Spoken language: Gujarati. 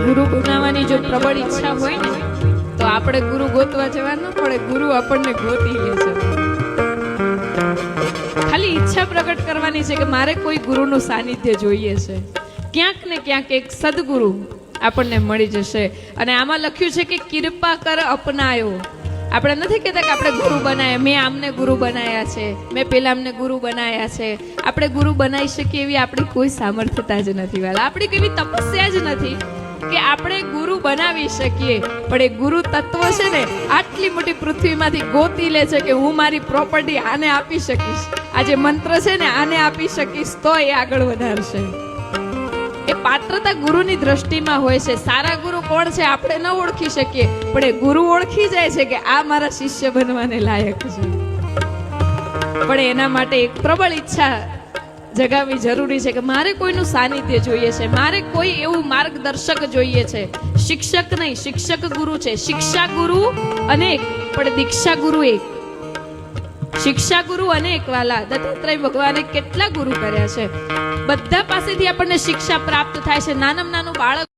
ગુરુ બનાવવાની જો પ્રબળ ઈચ્છા હોય ને તો આપણે ગુરુ ગોતવા જવા ન પડે, ગુરુ આપણને ગોતી લે છે. ખાલી ઈચ્છા પ્રગટ કરવાની છે કે મારે કોઈ ગુરુનું સાનિધ્ય જોઈએ છે. ક્યાંક ને ક્યાંક એક સદગુરુ આપણને મળી જશે. અને આમાં લખ્યું છે કે કૃપા કર અપનાયો. આપણે નથી કહેતા કે આપણે ગુરુ બનાવ્યા, મેં આમને ગુરુ બનાવ્યા છે, મેં પેલા અમને ગુરુ બનાવ્યા છે. આપણે ગુરુ બનાવી શકીએ એવી આપણી કોઈ સામર્થ્યતા જ નથી વાલા, આપણી કેવી તપસ્યા જ નથી કે આપણે ગુરુ બનાવી શકીએ. પણ એ ગુરુ તત્વ છે ને આટલી મોટી પૃથ્વીમાંથી ગોતી લે છે કે હું મારી પ્રોપર્ટી આને આપી શકીશ, આ જે મંત્ર છે ને આને આપી શકીશ તો એ આગળ વધારશે. એ પાત્રતા ગુરુની દ્રષ્ટિમાં હોય છે. સારા ગુરુ કોણ છે આપણે ન ઓળખી શકીએ, પણ એ ગુરુ ઓળખી જાય છે કે આ મારા શિષ્ય બનવાને લાયક છે. પણ એના માટે એક પ્રબળ ઈચ્છા જગાવવી જરૂરી છે કે મારે કોઈનું સાનિધ્ય જોઈએ છે, મારે કોઈ એવું માર્ગદર્શક જોઈએ છે. શિક્ષક નહીં, શિક્ષક ગુરુ છે. શિક્ષા ગુરુ અનેક પણ દીક્ષા ગુરુ એક. શિક્ષા ગુરુ અનેક વાલા, દત્તાત્રેય ભગવાને કેટલા ગુરુ કર્યા છે. બધા પાસેથી આપણને શિક્ષા પ્રાપ્ત થાય છે. નાનામાં નાનું બાળક